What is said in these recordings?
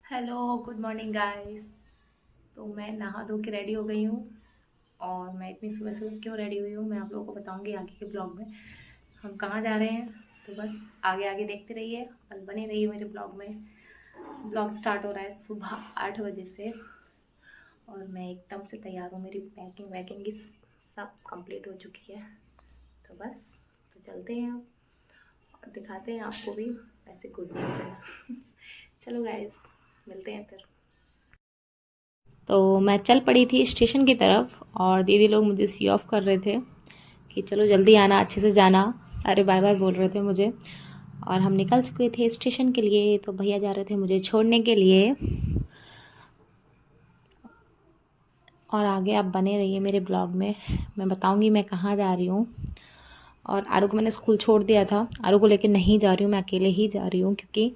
Hello, good morning guys. तो मैं नहा धो के रेडी हो गई हूँ। और मैं इतनी सुबह सुबह क्यों रेडी हुई हूँ मैं आप लोगों को बताऊँगी आगे के ब्लॉग में। हम कहाँ जा रहे हैं तो बस आगे आगे देखते रहिए और बने रहिए मेरे ब्लॉग में। ब्लॉग स्टार्ट हो रहा है सुबह 8 बजे से। और मैं एकदम से तैयार हूँ, मेरी पैकिंग वैकिंग की सब कंप्लीट हो चुकी है। तो बस तो चलते हैं अब और दिखाते हैं आपको भी। ऐसे गुड न्यूज़ है। चलो गाइस, मिलते हैं फिर। तो मैं चल पड़ी थी स्टेशन की तरफ और दीदी लोग मुझे सी ऑफ कर रहे थे कि चलो जल्दी आना, अच्छे से जाना। अरे बाय बाय बोल रहे थे मुझे। और हम निकल चुके थे स्टेशन के लिए, तो भैया जा रहे थे मुझे छोड़ने के लिए। और आगे आप बने रहिए मेरे ब्लॉग में, मैं बताऊंगी मैं कहाँ जा रही हूँ। और आरू को मैंने स्कूल छोड़ दिया था, आरू को लेकर नहीं जा रही हूँ, मैं अकेले ही जा रही हूँ क्योंकि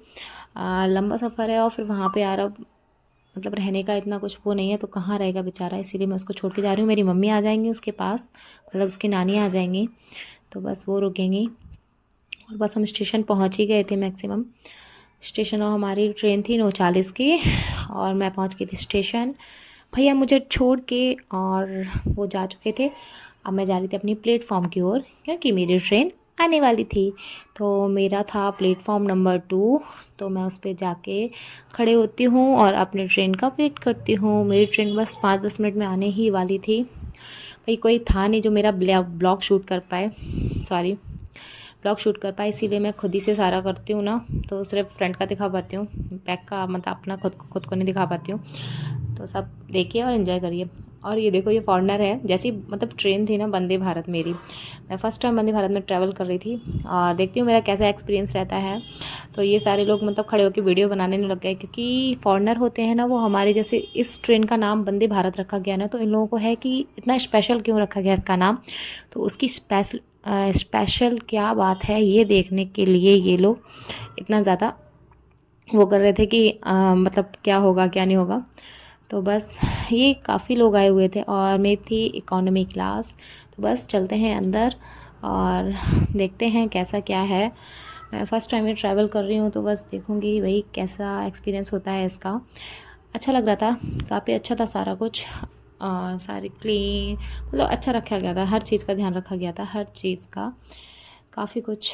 लंबा सफ़र है और फिर वहाँ पे यार अब मतलब रहने का इतना कुछ वो नहीं है, तो कहाँ रहेगा बेचारा, इसीलिए मैं उसको छोड़ के जा रही हूँ। मेरी मम्मी आ जाएंगी उसके पास, मतलब उसकी नानी आ जाएंगी, तो बस वो रुकेंगी। और बस हम स्टेशन पहुँच ही गए थे मैक्सिमम। स्टेशन और हमारी ट्रेन थी 9:40 की और मैं पहुँच गई थी स्टेशन। भैया मुझे छोड़ के और वो जा चुके थे। अब मैं जा रही थी अपनी प्लेटफॉर्म की ओर क्योंकि मेरी ट्रेन आने वाली थी। तो मेरा था प्लेटफॉर्म नंबर 2। तो मैं उस पर जाके खड़े होती हूँ और अपने ट्रेन का वेट करती हूँ। मेरी ट्रेन बस 5-10 मिनट में आने ही वाली थी। भाई कोई था नहीं जो मेरा ब्लॉग शूट कर पाए, सॉरी ब्लॉग शूट कर पाए, इसीलिए मैं खुद ही से सारा करती हूँ ना। तो सिर्फ फ्रंट का दिखा पाती हूँ, बैक का मतलब अपना खुद को नहीं दिखा पाती हूँ। तो सब देखिए और इन्जॉय करिए। और ये देखो, ये फॉरेनर है। जैसी मतलब ट्रेन थी ना वंदे भारत मेरी, मैं फ़र्स्ट टाइम वंदे भारत में ट्रैवल कर रही थी और देखती हूँ मेरा कैसा एक्सपीरियंस रहता है। तो ये सारे लोग मतलब खड़े होकर वीडियो बनाने नहीं लग गए क्योंकि फॉरेनर होते हैं ना वो हमारे जैसे। इस ट्रेन का नाम वंदे भारत रखा गया ना, तो इन लोगों को है कि इतना स्पेशल क्यों रखा गया इसका नाम। तो उसकी स्पेशल क्या बात है ये देखने के लिए ये लोग इतना ज़्यादा वो कर रहे थे कि मतलब क्या होगा क्या नहीं होगा। तो बस ये काफ़ी लोग आए हुए थे और मैं थी इकोनॉमी क्लास। तो बस चलते हैं अंदर और देखते हैं कैसा क्या है। मैं फ़र्स्ट टाइम ये ट्रैवल कर रही हूँ तो बस देखूँगी वही कैसा एक्सपीरियंस होता है इसका। अच्छा लग रहा था, काफ़ी अच्छा था सारा कुछ। सारी क्लीन मतलब अच्छा रखा गया था, हर चीज़ का ध्यान रखा गया था, हर चीज़ का काफ़ी कुछ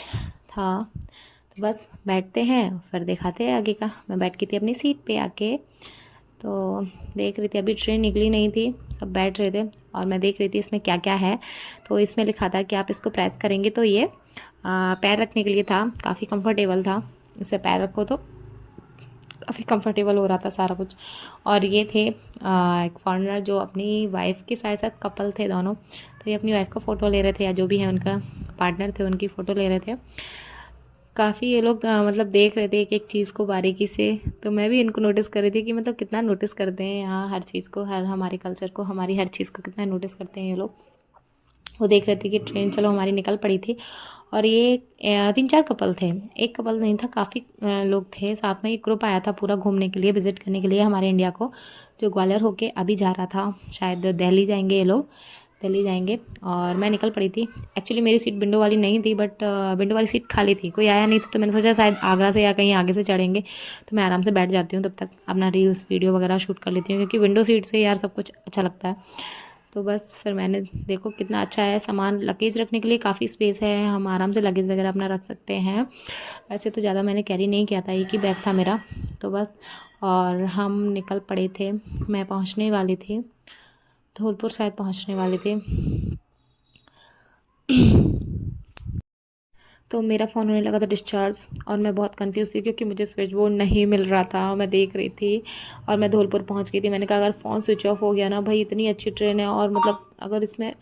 था। तो बस बैठते हैं फिर दिखाते हैं आगे का। मैं बैठ गई थी अपनी सीट पे आके, तो देख रही थी, अभी ट्रेन निकली नहीं थी, सब बैठ रहे थे और मैं देख रही थी इसमें क्या क्या है। तो इसमें लिखा था कि आप इसको प्रेस करेंगे तो ये पैर रखने के लिए था, काफ़ी कंफर्टेबल था। इसे पैर रखो तो काफ़ी कंफर्टेबल हो रहा था सारा कुछ। और ये थे एक फॉरेनर जो अपनी वाइफ के साथ साथ कपल थे दोनों। तो ये अपनी वाइफ का फ़ोटो ले रहे थे या जो भी है उनका पार्टनर थे उनकी फ़ोटो ले रहे थे। काफ़ी ये लोग मतलब देख रहे थे एक एक चीज़ को बारीकी से। तो मैं भी इनको नोटिस कर रही थी कि मतलब कितना नोटिस करते हैं यहाँ हर चीज़ को, हर हमारे कल्चर को, हमारी हर चीज़ को कितना नोटिस करते हैं ये लोग। वो देख रहे थे कि ट्रेन चलो हमारी निकल पड़ी थी। और ये 3-4 कपल थे, एक कपल नहीं था, काफ़ी लोग थे साथ में। एक ग्रुप आया था पूरा घूमने के लिए, विज़िट करने के लिए हमारे इंडिया को, जो ग्वालियर होके अभी जा रहा था। शायद दिल्ली जाएंगे ये लोग, दिल्ली जाएंगे। और मैं निकल पड़ी थी। एक्चुअली मेरी सीट विंडो वाली नहीं थी, बट विंडो वाली सीट खाली थी, कोई आया नहीं था। तो मैंने सोचा शायद आगरा से या कहीं आगे से चढ़ेंगे, तो मैं आराम से बैठ जाती हूँ, तब तक अपना रील्स वीडियो वगैरह शूट कर लेती हूँ क्योंकि विंडो सीट से यार सब कुछ अच्छा लगता है। तो बस फिर मैंने देखो कितना अच्छा है सामान, लगेज रखने के लिए काफ़ी स्पेस है, हम आराम से लगेज वगैरह अपना रख सकते हैं। वैसे तो ज़्यादा मैंने कैरी नहीं किया था, एक ही बैग था मेरा। तो बस और हम निकल पड़े थे। मैं पहुंचने वाली थी धौलपुर, शायद पहुंचने वाले थे। तो मेरा फ़ोन होने लगा था डिस्चार्ज और मैं बहुत कंफ्यूज थी क्योंकि मुझे स्विच बोर्ड नहीं मिल रहा था, मैं देख रही थी। और मैं धौलपुर पहुंच गई थी। मैंने कहा अगर फ़ोन स्विच ऑफ हो गया ना भाई, इतनी अच्छी ट्रेन है और मतलब अगर इसमें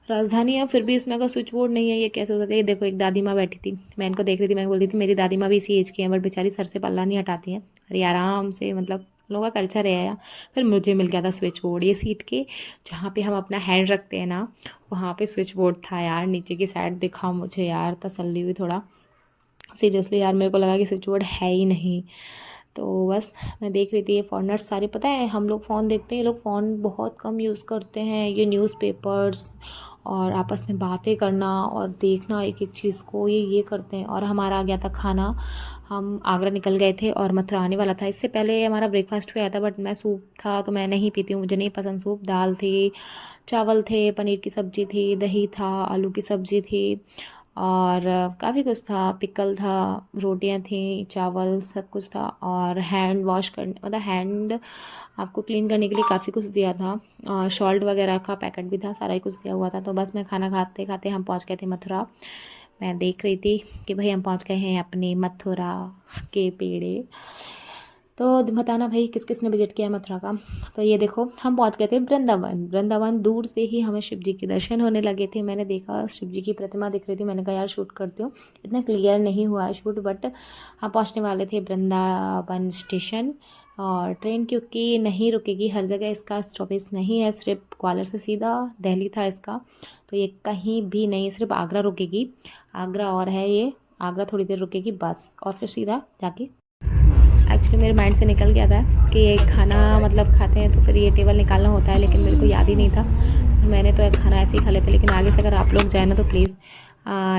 राजधानी है फिर भी इसमें अगर स्विच बोर्ड नहीं है ये कैसे हो सकता है। ये देखो एक दादी माँ बैठी थी, मैं इनको देख रही थी, मैं बोल रही थी मेरी दादी माँ भी इसी एज की है बट बेचारी सर से पल्ला नहीं हटाती हैं, अरे आराम से मतलब लोगों का कल्चर है यार। फिर मुझे मिल गया था स्विच बोर्ड, ये सीट के जहाँ पे हम अपना हैंड रखते हैं ना, वहाँ पे स्विच बोर्ड था यार, नीचे की साइड दिखा मुझे यार, तसल्ली हुई थोड़ा। सीरियसली यार मेरे को लगा कि स्विच बोर्ड है ही नहीं। तो बस मैं देख रही थी ये फॉरेनर्स सारे, पता है हम लोग फ़ोन देखते हैं, ये लोग फ़ोन बहुत कम यूज़ करते हैं। ये न्यूज़पेपर्स और आपस में बातें करना और देखना एक एक चीज़ को, ये करते हैं। और हमारा आ गया था खाना, हम आगरा निकल गए थे और मथुरा आने वाला था। इससे पहले हमारा ब्रेकफास्ट भी आया था, बट मैं सूप था तो मैं नहीं पीती हूँ, मुझे नहीं पसंद सूप। दाल थी, चावल थे, पनीर की सब्ज़ी थी, दही था, आलू की सब्ज़ी थी और काफ़ी कुछ था, पिकल था, रोटियां थी, चावल, सब कुछ था। और हैंड वॉश करने, मतलब हैंड आपको क्लीन करने के लिए काफ़ी कुछ दिया था। सॉल्ट वगैरह का पैकेट भी था, सारा ही कुछ दिया हुआ था। तो बस मैं खाना खाते खाते हम पहुंच गए थे मथुरा। मैं देख रही थी कि भाई हम पहुंच गए हैं अपने मथुरा के पेड़े। तो बताना भाई किस किस ने विजिट किया मथुरा का। तो ये देखो हम पहुंच गए थे वृंदावन। वृंदावन दूर से ही हमें शिव जी के दर्शन होने लगे थे। मैंने देखा शिव जी की प्रतिमा दिख रही थी, मैंने कहा यार शूट करती हूँ। इतना क्लियर नहीं हुआ है शूट, बट हम पहुंचने वाले थे वृंदावन स्टेशन। और ट्रेन क्योंकि नहीं रुकेगी हर जगह, इसका स्टॉपेज नहीं है, सिर्फ ग्वालियर से सीधा दिल्ली था इसका। तो ये कहीं भी नहीं, सिर्फ आगरा रुकेगी। आगरा और है ये, आगरा थोड़ी देर रुकेगी बस, और फिर सीधा जाके। एक्चुअली मेरे माइंड से निकल गया था कि ये खाना मतलब खाते हैं तो फिर ये टेबल निकालना होता है, लेकिन मेरे को याद ही नहीं था। तो मैंने तो खाना ऐसे ही खा लेते, लेकिन आगे से अगर आप लोग जाए ना तो प्लीज़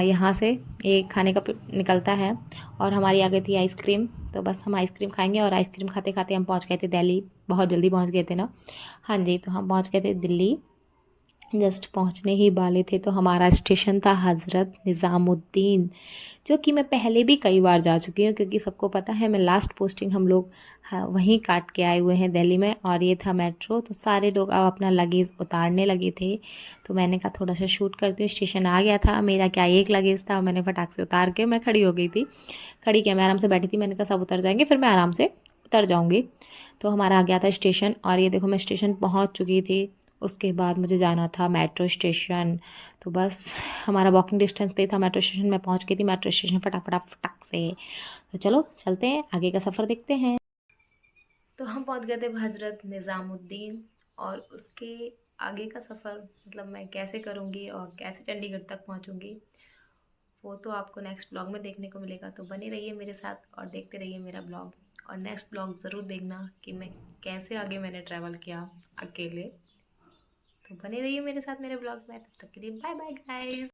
यहाँ से एक खाने का निकलता है। और हमारी आ गई थी आइसक्रीम, तो बस हम आइसक्रीम खाएंगे। और आइसक्रीम खाते खाते हम पहुँच गए थे दिल्ली, बहुत जल्दी पहुँच गए थे ना। हाँ जी, तो हम पहुँच गए थे दिल्ली। जस्ट पहुंचने ही वाले थे तो हमारा स्टेशन था हज़रत निज़ामुद्दीन, जो कि मैं पहले भी कई बार जा चुकी हूँ, क्योंकि सबको पता है मैं लास्ट पोस्टिंग हम लोग वहीं काट के आए हुए हैं दिल्ली में। और ये था मेट्रो, तो सारे लोग अब अपना लगेज उतारने लगे थे। तो मैंने कहा थोड़ा सा शूट करती हूँ। स्टेशन आ गया था, मेरा क्या एक लगेज था, मैंने फटाक से उतार के मैं खड़ी हो गई थी। खड़ी क्या, मैं आराम से बैठी थी, मैंने कहा सब उतर जाएंगे फिर मैं आराम से उतर जाऊँगी। तो हमारा आ गया था स्टेशन, और ये देखो मैं स्टेशन पहुँच चुकी थी। उसके बाद मुझे जाना था मेट्रो स्टेशन। तो बस हमारा वॉकिंग डिस्टेंस पे था मेट्रो स्टेशन। मैं पहुंच गई थी मेट्रो स्टेशन फटाक से। तो चलो चलते हैं, आगे का सफ़र देखते हैं। तो हम पहुंच गए थे हज़रत निज़ामुद्दीन, और उसके आगे का सफ़र मतलब मैं कैसे करूंगी और कैसे चंडीगढ़ तक पहुंचूंगी, वो तो आपको नेक्स्ट ब्लॉग में देखने को मिलेगा। तो बने रहिए मेरे साथ और देखते रहिए मेरा ब्लॉग। और नेक्स्ट ब्लॉग ज़रूर देखना कि मैं कैसे आगे मैंने ट्रैवल किया अकेले। तो बने रहिए मेरे साथ मेरे ब्लॉग में, तब तक के लिए बाय बाय गाइस।